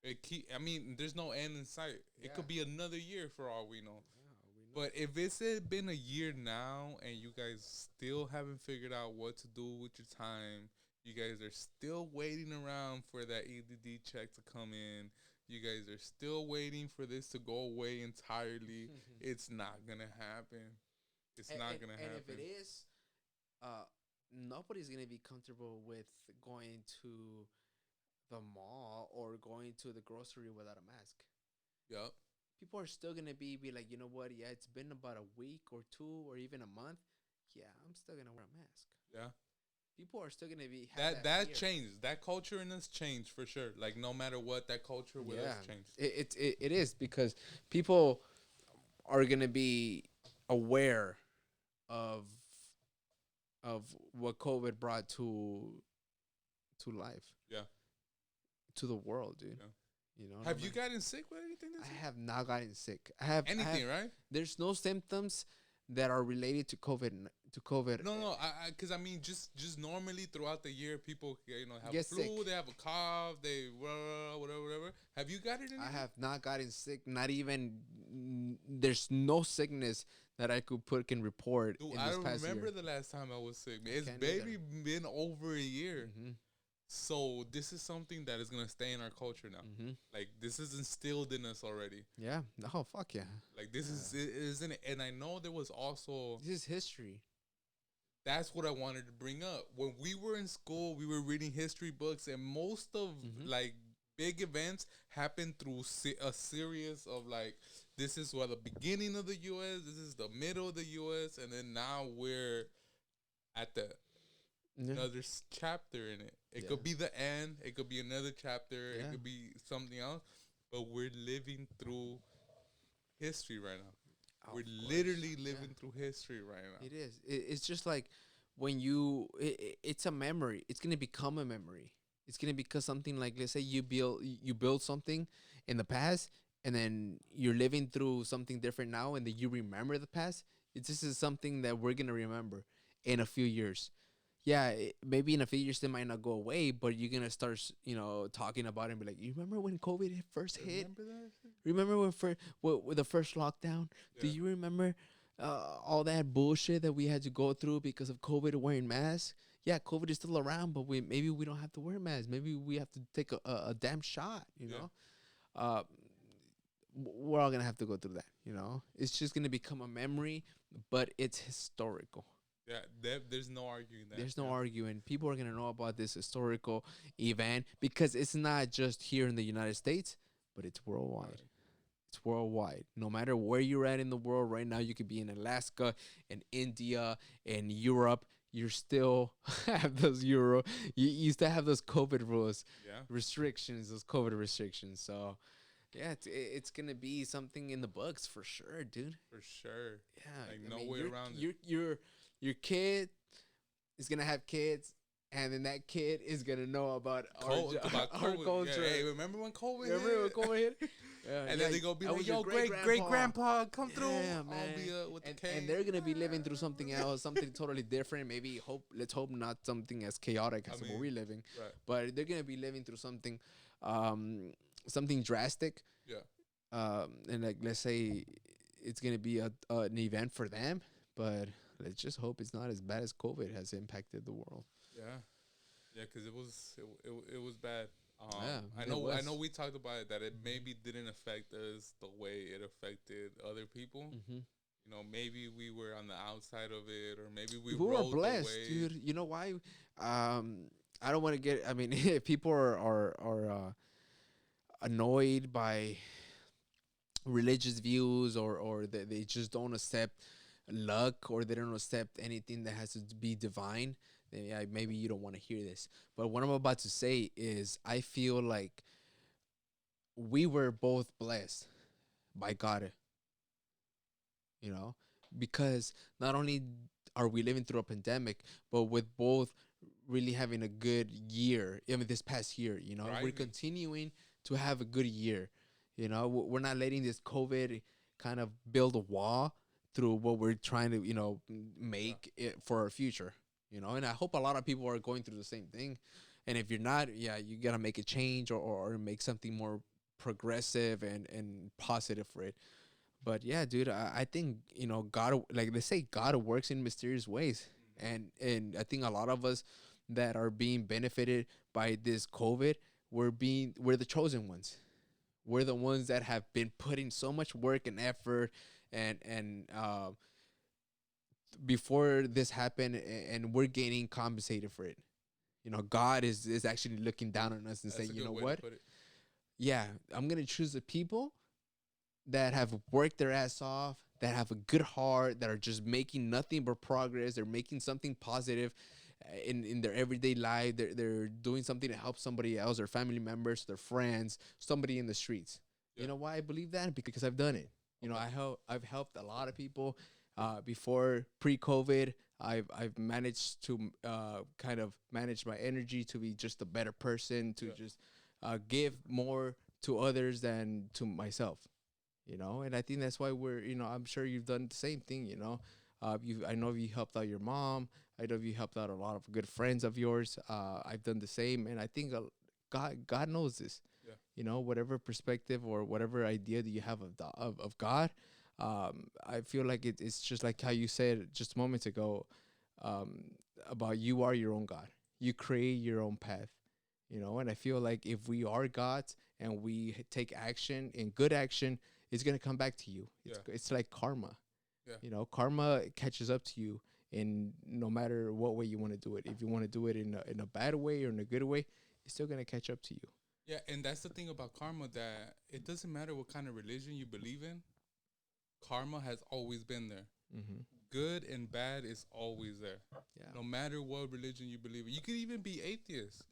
I mean, there's no end in sight. It Yeah. could be another year for all we know. Yeah, we know. But if it's had been a year now and you guys still haven't figured out what to do with your time, you guys are still waiting around for that EDD check to come in. You guys are still waiting for this to go away entirely. It's not gonna happen. It's not gonna And if it happen. is, uh, nobody's gonna be comfortable with going to the mall or going to the grocery without a mask. Yup. People are still gonna be like, you know what? Yeah, it's been about a week or two or even a month. Yeah, I'm still gonna wear a mask. Yeah. People are still gonna be have That fear. changes. That culture in us changed for sure. Like no matter what, that culture with Yeah, us changed. it is because people are gonna be aware of of what COVID brought to life, Yeah. to the world, dude. Yeah. You know, Have you gotten sick with anything this I year? have not gotten sick. Anything, right? There's no symptoms that are related to COVID. No, no, because I mean, just normally throughout the year, people have a Get sick. flu, they have a cough, they whatever, whatever. Have you got it? I Anything? have not gotten sick. Not even there's no sickness that I could put can report Dude, in I this don't past remember year. the last time I was sick. Man. I It's can't maybe either. been over a year. Mhm. So this is something that is gonna stay in our culture now. Mhm. Like this is instilled in us already. Yeah. Oh fuck yeah. Like this is it isn't it? And I know there was also This is history. that's what I wanted to bring up. When we were in school, we were reading history books, and most of Mhm. like big events happened through a series of like this is what the beginning of the U.S., this is the middle of the U.S., and then now we're at the Yeah. another chapter in it. It Yeah. could be the end. It could be another chapter. It Yeah. could be something else. But we're living through history right now. We're Of course. literally Yeah. living through history right now. It is. It's just like when it's a memory. It's gonna become a memory. It's gonna become something like, let's say you build something in the past, and then you're living through something different now, and then you remember the past. This is something that we're gonna remember in a few years. Yeah, maybe in a few years they might not go away, but you're gonna start, talking about it and be like, you remember when COVID first hit? Remember that shit? Remember when with the first lockdown? Do Yeah. you remember all that bullshit that we had to go through because of COVID wearing masks? Yeah, COVID is still around, but maybe we don't have to wear masks. Maybe we have to take a damn shot. Yeah. Uh, we're all gonna have to go through that. It's just gonna become a memory, but it's historical. Yeah. There's no arguing that. There's no Yeah. arguing. People are gonna know about this historical event because it's not just here in the United States, but it's worldwide. Right. It's worldwide. No matter where you're at in the world right now, you could be in Alaska, in India, in Europe. You still have those You still have those COVID rules, Yeah. restrictions, those COVID restrictions. So, yeah, it's gonna be something in the books for sure, dude. For sure. Yeah, Like I no mean, way around it. your kid is gonna have kids, and then that kid is gonna know about About our COVID. culture. Yeah, hey, remember when COVID Remember when hit? COVID hit? Yeah, And then they go be that like, was your yo, great grandpa, come through. Yeah, I'll man. be with the And, cane. and they're gonna be living through something else, something totally different. Maybe let's hope not something as chaotic as what we're living, Right. but they're gonna be living through um, something drastic. Yeah. And like let's say it's gonna be an event for them, but let's just hope it's not as bad as COVID has impacted the world. Yeah. Yeah, because it was bad. Yeah, I it know was. we talked about it that it maybe didn't affect us the way it affected other people. Mm-hmm. Maybe we were on the outside of it, or maybe we Who are rode the blessed, wave. dude. You know why? I don't want to get. I mean, if people are annoyed by religious views, or they just don't accept luck, or they don't accept anything that has to be divine. Yeah, maybe you don't want to hear this, but what I'm about to say is I feel like we were both blessed by God, you know, because not only are we living through a pandemic, but with both really having a good year, even this past year, we're Thriving. continuing to have a good year. We're not letting this COVID kind of build a wall through what we're trying to, Yeah. make it for our future, and I hope a lot of people are going through the same thing. And if you're not, yeah, you gotta make a change, or make something more progressive and positive for it. But yeah, dude, I think God, like they say, God works in mysterious ways, Mm-hmm. and I think a lot of us that are being benefited by this COVID, we're the chosen ones. We're the ones that have been putting so much work and effort, and before this happened, and we're getting compensated for it. God is actually looking down on us and That's saying, a you good know way to what? put it. Yeah, I'm gonna choose the people that have worked their ass off, that have a good heart, that are just making nothing but progress. They're making something positive in their everyday life. They're doing something to help somebody else, their family members, their friends, somebody in the streets. Yeah. You know why I believe that? Because I've done it. Okay. I've helped a lot of people before pre-COVID. I've managed to kind of manage my energy to be just a better person, to Yeah. just give more to others than to myself. And I think that's why I'm sure you've done the same thing. I know you helped out your mom. I know you helped out a lot of good friends of yours. I've done the same, and I think God knows this. Yeah. Whatever perspective or whatever idea that you have of God, I feel like it's just like how you said just moments ago, um, about you are your own God. You create your own path. And I feel like if we are gods and we take action and good action, it's gonna come back to you. Yeah. It's like karma. Yeah. Karma catches up to you in no matter what way you want to do it. If you want to do it in a bad way or in a good way, it's still gonna catch up to you. Yeah, and that's the thing about karma, that it doesn't matter what kind of religion you believe in. Karma has always been there. Mm-hmm. Good and bad is always there. Yeah. No matter what religion you believe in. You could even be atheist,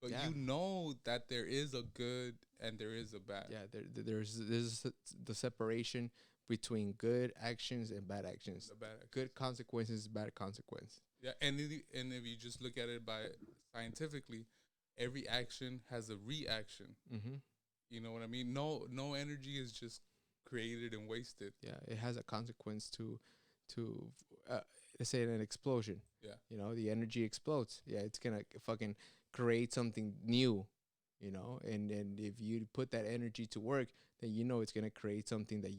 but Yeah. you know that there is a good and there is a bad. Yeah. There's the separation between good actions and bad actions. The bad actions. Good consequences, bad consequence. Yeah, and if you just look at it by scientifically, every action has a reaction. Mm-hmm. You know what I mean? No energy is just created and wasted. Yeah, it has a consequence to uh, let's say an explosion. Yeah. The energy explodes. Yeah, it's gonna fucking create something new. And if you put that energy to work, then it's gonna create something that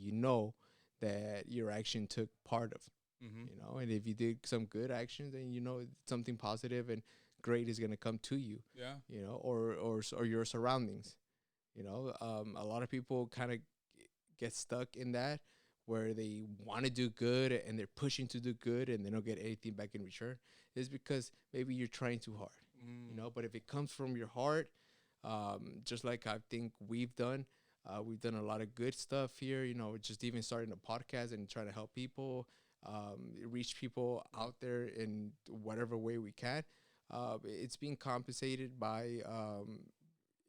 that your action took part of. Mm-hmm. And if you did some good actions, then something positive and great is gonna come to you. Yeah. Or your surroundings. A lot of people kind of get stuck in that, where they want to do good and they're pushing to do good and they don't get anything back in return, is because maybe you're trying too hard. Mm. But if it comes from your heart, just like I think we've done a lot of good stuff here. Just even starting a podcast and trying to help people, reach people out there in whatever way we can. It's being compensated by,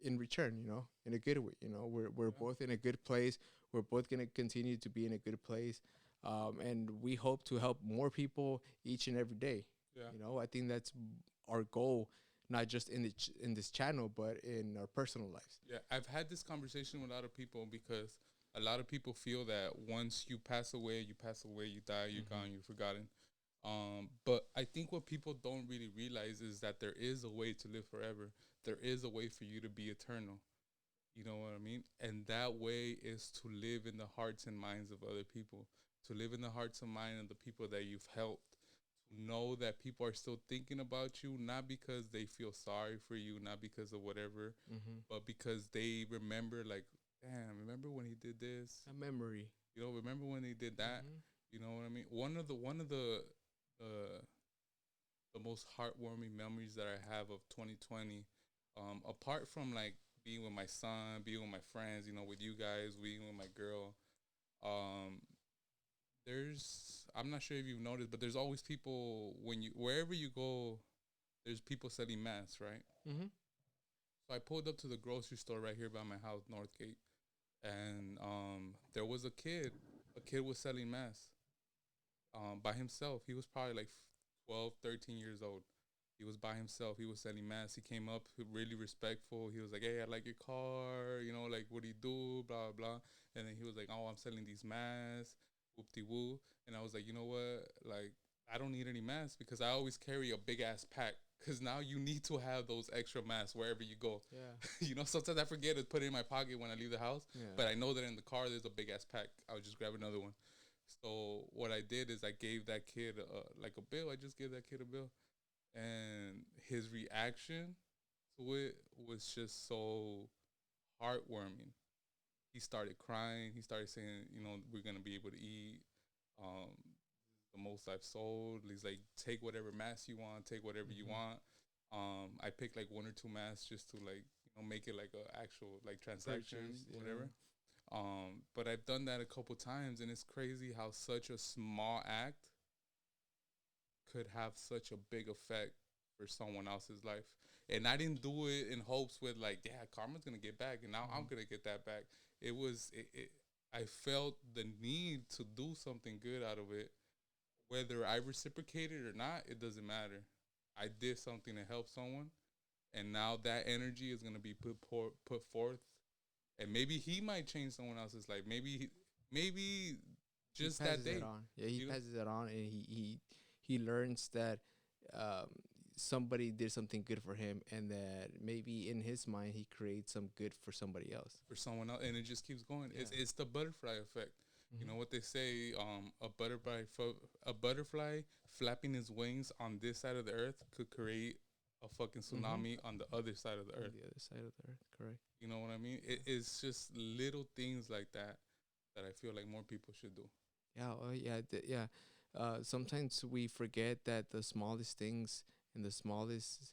in return, in a good way. We're Yeah. both in a good place. We're both gonna continue to be in a good place, and we hope to help more people each and every day. Yeah. I think that's our goal, not just in this channel, but in our personal lives. Yeah, I've had this conversation with a lot of people because a lot of people feel that once you pass away, you die, you're Mm-hmm. gone, you're forgotten. But I think what people don't really realize is that there is a way to live forever. There is a way for you to be eternal. You know what I mean? And that way is to live in the hearts and minds of other people, to live in the hearts and mind of the people that you've helped. Know that people are still thinking about you, not because they feel sorry for you, not because of whatever, Mm-hmm. but because they remember, like, damn, remember when he did this? A memory. Remember when he did that? Mm-hmm. You know what I mean? Uh, the most heartwarming memories that I have of 2020, apart from like being with my son, being with my friends, with you guys, being with my girl, um, I'm not sure if you've noticed, but there's always people wherever you go. there's people selling masks, right? Mm-hmm. So I pulled up to the grocery store right here by my house, Northgate, and there was a kid. A kid was selling masks by himself. He was probably like 12, 13 years old. He was by himself. He was selling masks. He came up really respectful. He was like, "Hey, I like your car. You know, like, what do you do? Blah, blah." And then he was like, "Oh, I'm selling these masks. Whoop de woo." And I was like, "You know what? Like, I don't need any masks because I always carry a big ass pack. Because now you need to have those extra masks wherever you go. Yeah. You know, sometimes I forget to put it in my pocket when I leave the house. Yeah. But I know that in the car there's a big ass pack. I would just grab another one. So what I did is I gave that kid like a bill. I just gave that kid a bill, and his reaction to it was just so heartwarming. He started crying. He started saying, "You know, we're gonna be able to eat. Um, the most I've sold." He's like, "Take whatever mask you want. Take whatever you want." I picked like one or two masks just to like make it like a actual like transaction, Purchase, whatever. But I've done that a couple times, and it's crazy how such a small act could have such a big effect for someone else's life. And I didn't do it in hopes with like, yeah, karma's gonna get back, and now I'm gonna get that back. I felt the need to do something good out of it, whether I reciprocated or not. It doesn't matter. I did something to help someone, and now that energy is gonna be put forth, and maybe he might change someone else's life. Maybe He just that passes it day. on. Yeah, he You know, passes it on, and he learns that um, somebody did something good for him, and that maybe in his mind he creates some good for somebody else. for someone else, and it just keeps going. Yeah. It's the butterfly effect. You Mm-hmm. know what they say? A butterfly flapping his wings on this side of the earth could create a fucking Mm-hmm. tsunami on the other side of the On earth. the other side of the earth, correct. You know what I mean? It's just little things like that that I feel like more people should do. Yeah, yeah, yeah. Sometimes we forget that the smallest things and the smallest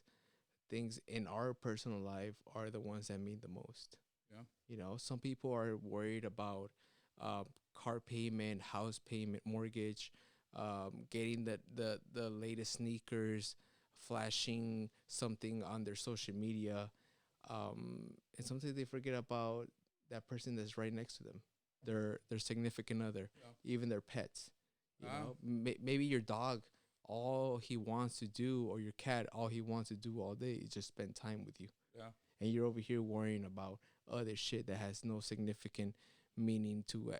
things in our personal life are the ones that mean the most. Yeah, You know, some people are worried about uh, car payment, house payment, mortgage, getting the latest sneakers, flashing something on their social media, and sometimes they forget about that person that's right next to them, their significant other, yeah. even their pets. You Ah, know, maybe your dog, all he wants to do, or your cat, all he wants to do all day is just spend time with you, yeah, and you're over here worrying about other shit that has no significant meaning to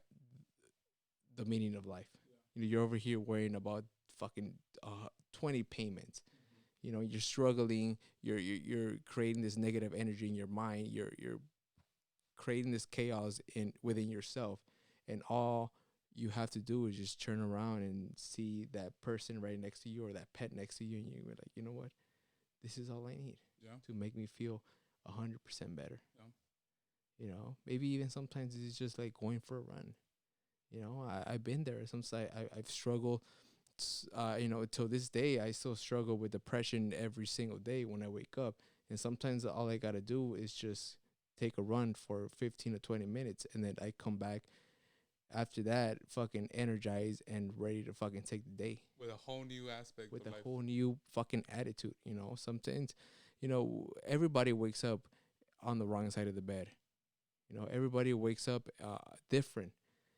the meaning of life. You know, you're over here worrying about fucking 20 payments. You know, you're struggling. You're creating this negative energy in your mind. You're creating this chaos in within yourself, and all you have to do is just turn around and see that person right next to you or that pet next to you, and you're like, you know what? This is all I need yeah, to make me feel 100% better. yeah. You know, maybe even sometimes it's just like going for a run. You know, I've been there. Sometimes I've struggled. You know, till this day, I still struggle with depression every single day when I wake up. And sometimes all I gotta do is just take a run for 15 to 20 minutes, and then I come back after that, fucking energized and ready to fucking take the day With a whole new aspect with of a life. whole new fucking attitude. You know, sometimes, you know, everybody wakes up on the wrong side of the bed. You know, everybody wakes up different.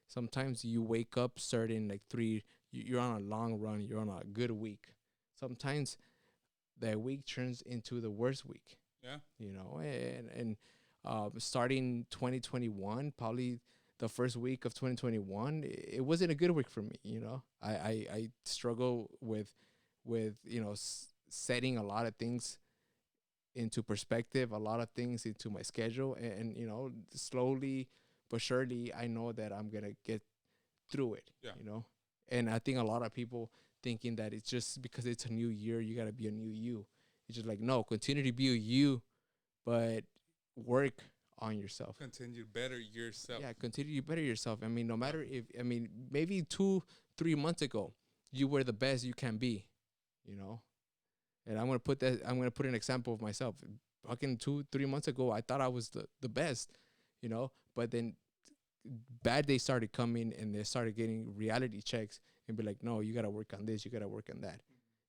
Sometimes you wake up starting like you're on a long run, you're on a good week. Sometimes that week turns into the worst week, Yeah, you know, and starting 2021, probably the first week of 2021, it wasn't a good week for me. You know, I struggle with you know setting a lot of things into perspective, a lot of things into my schedule, and you know, slowly but surely, I know that I'm gonna get through it. yeah. You know, and I think a lot of people thinking that it's just because it's a new year, you gotta be a new you. It's just like no, continue to be a you, but work on yourself. Continue to better yourself. Yeah, continue to better yourself. I mean, no Yeah, matter if I mean maybe 2 3 months ago you were the best you can be, you know, and I'm gonna put an example of myself. Fucking 2 3 months ago, I thought I was the best, you know. But then bad days started coming, and they started getting reality checks and be like, no, you gotta work on this, you gotta work on that,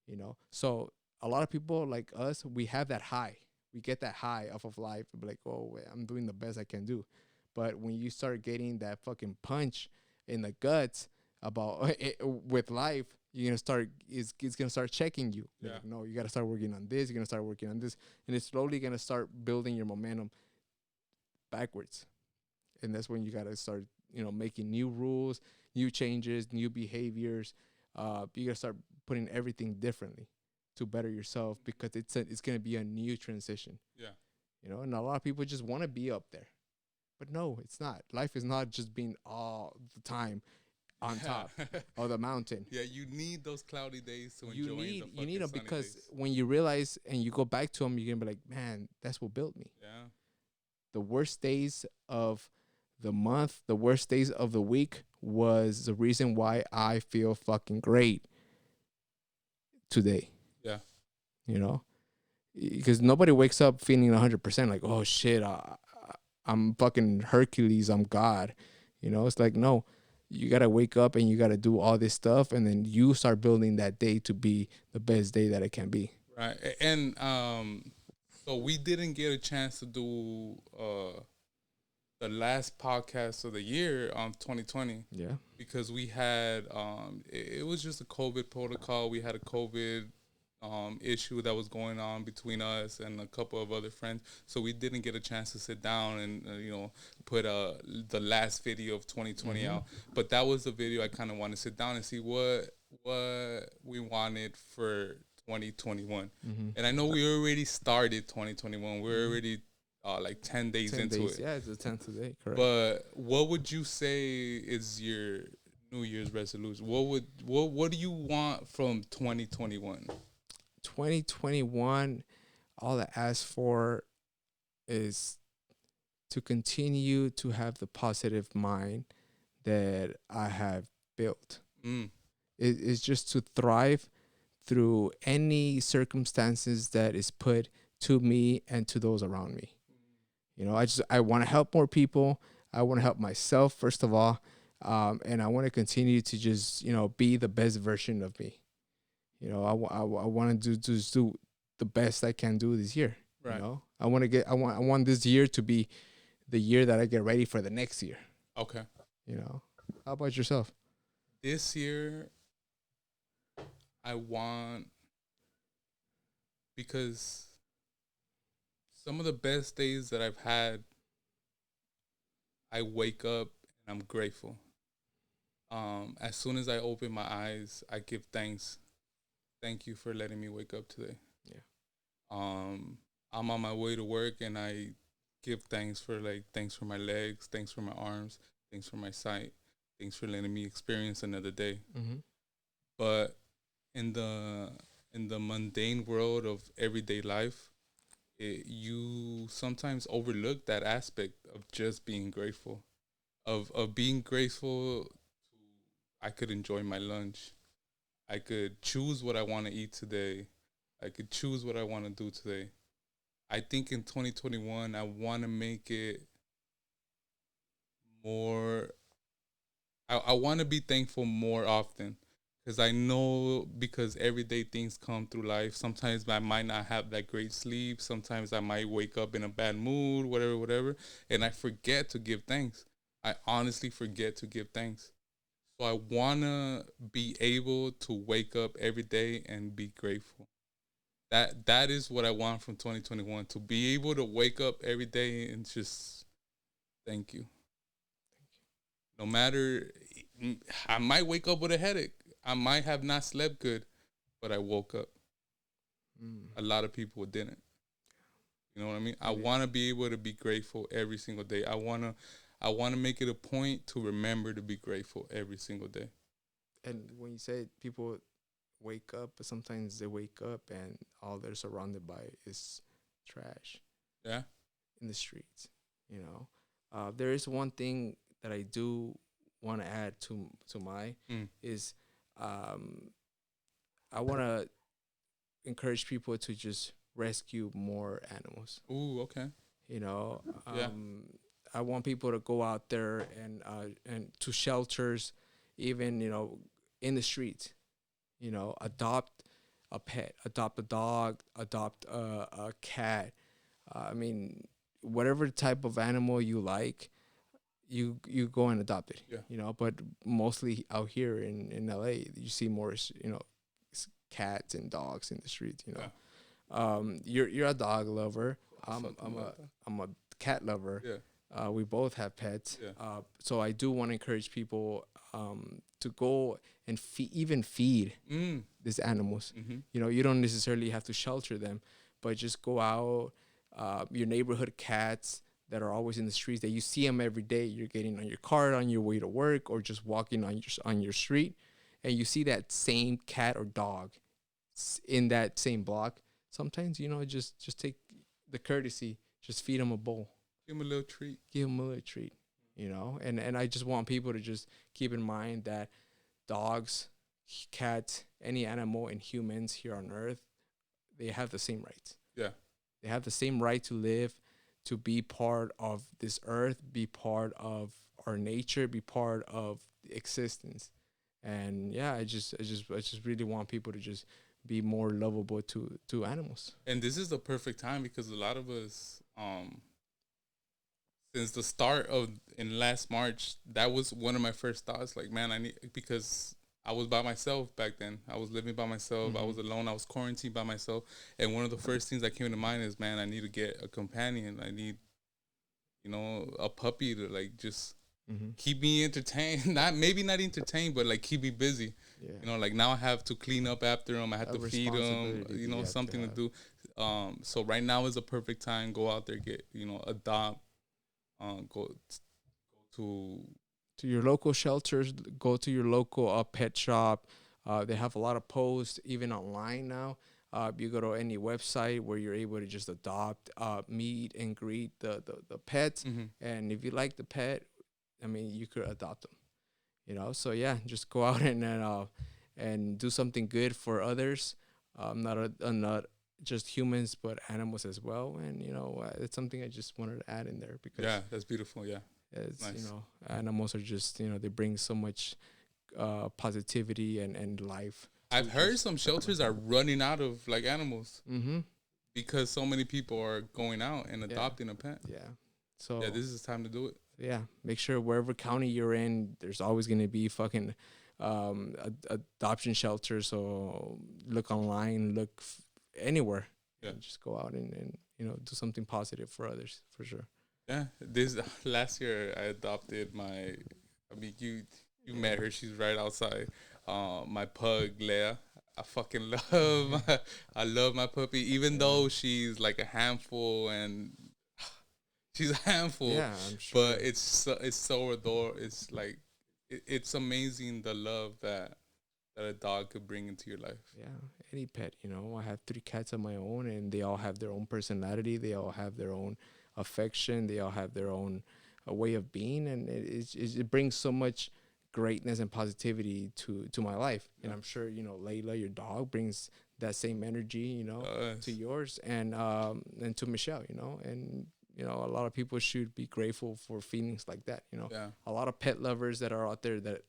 you know. So a lot of people like us, we have that high. We get that high off of life. Like, oh, wait, I'm doing the best I can do. But when you start getting that fucking punch in the guts about with life, you're gonna start. It's gonna start checking you. Yeah. Like, no, you gotta start working on this. You're gonna start working on this, and it's slowly gonna start building your momentum backwards. And that's when you gotta start, making new rules, new changes, new behaviors. You gotta start putting everything differently to better yourself because it's gonna be a new transition. Yeah. And a lot of people just want to be up there, but no, it's not. Life is not just being all the time on top of the mountain. Yeah, you need those cloudy days to You enjoy need the you need fucking them sunny because days. when you realize and you go back to them, you're gonna be like, man, that's what built me. Yeah. The worst days of the month, the worst days of the week was the reason why I feel fucking great today. Yeah. You know, because nobody wakes up feeling 100% like, oh shit, I'm fucking Hercules, I'm God. It's like, no, you gotta wake up and you gotta do all this stuff, and then you start building that day to be the best day that it can be. Right. And so we didn't get a chance to do the last podcast of the year on 2020. Yeah. Because we had it was just a COVID protocol. We had a COVID issue that was going on between us and a couple of other friends, so we didn't get a chance to sit down and put the last video of 2020 out. But that was the video I kind of wanted to sit down and see what we wanted for 2021. And I know we already started 2021. We're already like 10 days 10 into days. it. Yeah, it's the 10th today, correct. But what would you say is your New Year's resolution? What do you want from 2021? 2021, all I ask for is to continue to have the positive mind that I have built. It's just to thrive through any circumstances that is put to me and to those around me. I want to help more people. I want to help myself first of all, and I want to continue to just be the best version of me. I want to do the best I can do this year. Right. I want this year to be the year that I get ready for the next year. Okay. How about yourself? This year, I want, because some of the best days that I've had, I wake up and I'm grateful. As soon as I open my eyes, I give thanks. Thank you for letting me wake up today. Yeah. I'm on my way to work and I give thanks for my legs, thanks for my arms, thanks for my sight, thanks for letting me experience another day. Mm-hmm. But in the mundane world of everyday life, you sometimes overlook that aspect of just being grateful, of being grateful. I could enjoy my lunch. I could choose what I want to eat today. I could choose what I want to do today. I think in 2021, I want to make it more. I want to be thankful more often, because I know, because everyday things come through life. Sometimes I might not have that great sleep. Sometimes I might wake up in a bad mood, whatever. And I forget to give thanks. I honestly forget to give thanks. So I want to be able to wake up every day and be grateful. That is what I want from 2021, to be able to wake up every day and just thank you. No matter, I might wake up with a headache. I might have not slept good, but I woke up. A lot of people didn't. You know what I mean? I want to be able to be grateful every single day. I want to make it a point to remember to be grateful every single day. And when you say people wake up, but sometimes they wake up and all they're surrounded by is trash. Yeah. In the streets, there is one thing that I do want to add to my is, I want to encourage people to just rescue more animals. Ooh, okay. Yeah. I want people to go out there and to shelters, even in the streets, adopt a pet, adopt a dog, adopt a cat. I mean, whatever type of animal you like, you go and adopt it. Yeah. You know, but mostly out here in LA, you see more cats and dogs in the streets. You know, Yeah. You're a dog lover. I fucking love that. I'm a cat lover. Yeah. We both have pets. Yeah. So I do want to encourage people to go and even feed these animals. Mm-hmm. You know, you don't necessarily have to shelter them, but just go out. Your neighborhood cats that are always in the streets, that you see them every day. You're getting on your car on your way to work, or just walking on your street, and you see that same cat or dog in that same block. Sometimes, you know, just take the courtesy, just feed them a bowl, Give him a little treat. give them a little treat, you know. And I just want people to just keep in mind that dogs, cats, any animal, and humans here on earth, they have the same rights. Yeah. They have the same right to live, to be part of this earth, be part of our nature, be part of existence. And yeah, I just really want people to just be more lovable to animals. And this is the perfect time because a lot of us, since the start of in last March, that was one of my first thoughts. Like, man, I need, because I was by myself back then. I was living by myself. I was alone. I was quarantined by myself. And one of the first things that came to mind is, man, I need to get a companion. I need, a puppy to like just keep me entertained. Maybe not entertained, but like keep me busy. Yeah. Like now I have to clean up after them. I have A to feed them. responsibility you have to Something to have. do. So right now is a perfect time. Go out there, get adopt. Go to To your local shelters, go to your local pet shop. They have a lot of posts even online now. You go to any website where you're able to just adopt, meet and greet the pets. And if you like the pet, I mean, you could adopt them. You know, so yeah, just go out and do something good for others. Not just humans, but animals as well. And it's something I just wanted to add in there because yeah, that's beautiful. Yeah, as nice. animals are just they bring so much positivity and life. I've heard some shelters are running out of like animals Mm-hmm. because so many people are going out and adopting a pet. Yeah. So Yeah, this is the time to do it. yeah, make sure wherever county you're in, there's always gonna be fucking adoption shelters. So look online, anywhere, Yeah. and just go out and do something positive for others for sure. Yeah, this last year I adopted my. I mean, you met her. She's right outside. My pug Leia. I fucking I love my puppy, even though she's like a handful and she's a handful. Yeah, I'm sure. But it's so adorable. It's like it's amazing the love that a dog could bring into your life. Yeah, any pet. I have 3 cats of my own, and they all have their own personality. They all have their own affection. They all have their own way of being, and it brings so much greatness and positivity to my life. And I'm sure Layla, your dog, brings that same energy, to yours, and to Michelle, and a lot of people should be grateful for feelings like that. Yeah. A lot of pet lovers that are out there that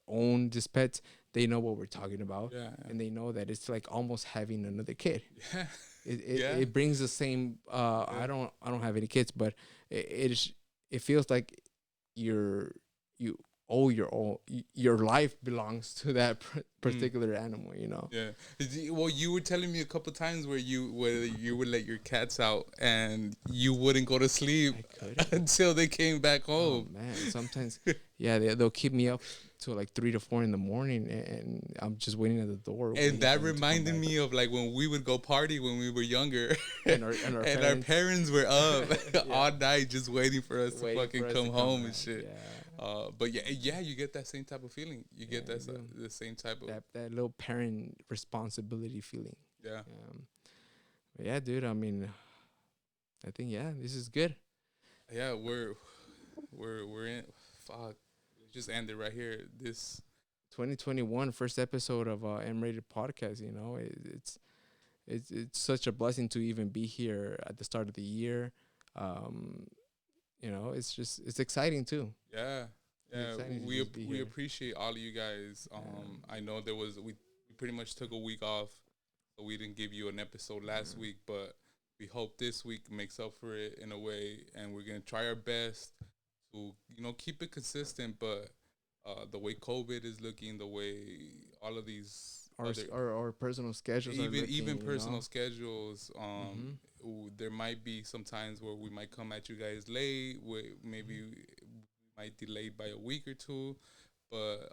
own these pets, they know what we're talking about, and they know that it's like almost having another kid. Yeah. It brings the same. I don't have any kids, but it feels like you owe your life belongs to that particular animal. Yeah. Well, you were telling me a couple times where you would let your cats out and you wouldn't go to sleep until they came back home. Oh, man, sometimes they'll keep me up till like 3 to 4 in the morning, and I'm just waiting at the door. And that reminded me of like when we would go party when we were younger, and our our parents were up all night just waiting for us to fucking come home and shit. Yeah. But yeah, you get that same type of feeling. You get the same type of that little parent responsibility feeling. Yeah. But yeah, dude. I mean, I think this is good. Yeah, we're in. Fuck, just ended right here. This 2021 first episode of M-rated podcast. It's such a blessing to even be here at the start of the year. It's exciting too. Yeah. We appreciate all of you guys. I know we pretty much took a week off, We didn't give you an episode last week, but we hope this week makes up for it in a way, and we're gonna try our best to keep it consistent. But the way COVID is looking, the way all of these our personal schedules are looking, even personal schedules, there might be some times where we might come at you guys late. Maybe we might delay by a week or two, but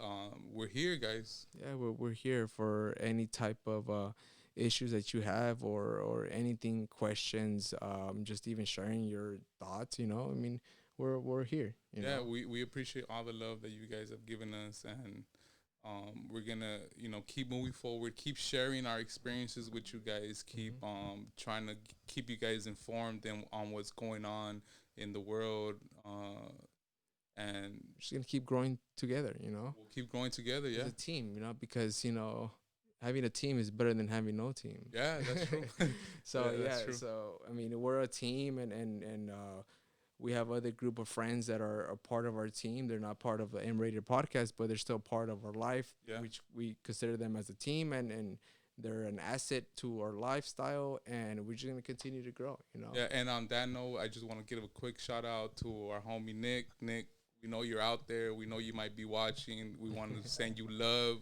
we're here, guys. Yeah, we're here for any type of issues that you have, or anything, questions, just even sharing your thoughts. I mean, we're here. Yeah, we appreciate all the love that you guys have given us, and we're gonna keep moving forward, keep sharing our experiences with you guys, keep trying to keep you guys informed on what's going on in the world, and just gonna keep growing together. We'll keep growing together, yeah, as a team. Because having a team is better than having no team. Yeah, that's true. So that's true. So I mean, we're a team, and we have other group of friends that are a part of our team. They're not part of the M-Rated podcast, but they're still part of our life, which we consider them as a team, and they're an asset to our lifestyle, and we're just going to continue to grow, Yeah, and on that note, I just want to give a quick shout out to our homie Nick. Nick, we know you're out there. We know you might be watching. We want to send you love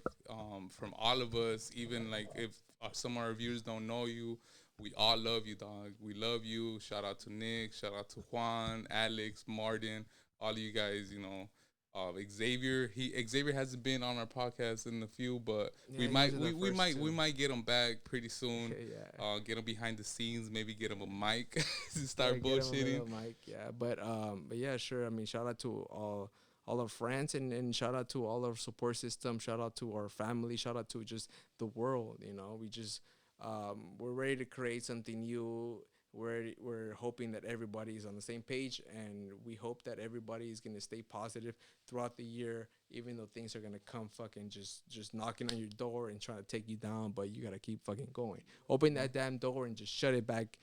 from all of us, even like if some of our viewers don't know you. We all love you, dog. We love you. Shout out to Nick. Shout out to Juan, Alex, Martin, all of you guys. Xavier hasn't been on our podcast in a few, but we might get him back pretty soon. Get him behind the scenes. Maybe get him a mic to start bullshitting. But yeah, sure. I mean, shout out to all our friends, and shout out to all our support system. Shout out to our family. Shout out to just the world. We just. We're ready to create something new. We're hoping that everybody is on the same page, and we hope that everybody is gonna stay positive throughout the year, even though things are gonna come fucking just knocking on your door and trying to take you down. But you gotta keep fucking going. Open that damn door and just shut it back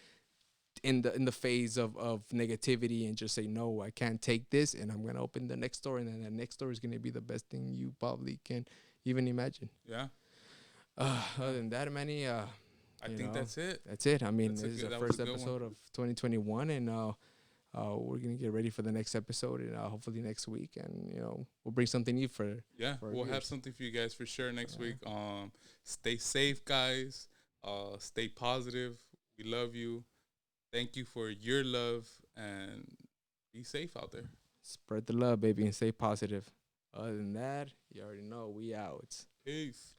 in the phase of negativity, and just say, no, I can't take this, and I'm gonna open the next door, and then the next door is gonna be the best thing you probably can even imagine. Yeah. Other than that, Manny, I think that's it. That's it. I mean, this is the first episode of 2021, and we're gonna get ready for the next episode, and hopefully next week, and we'll bring something new for. Yeah, we'll have something for you guys for sure next week. Stay safe, guys. Stay positive. We love you. Thank you for your love, and be safe out there. Spread the love, baby, and stay positive. Other than that, you already know we out. Peace.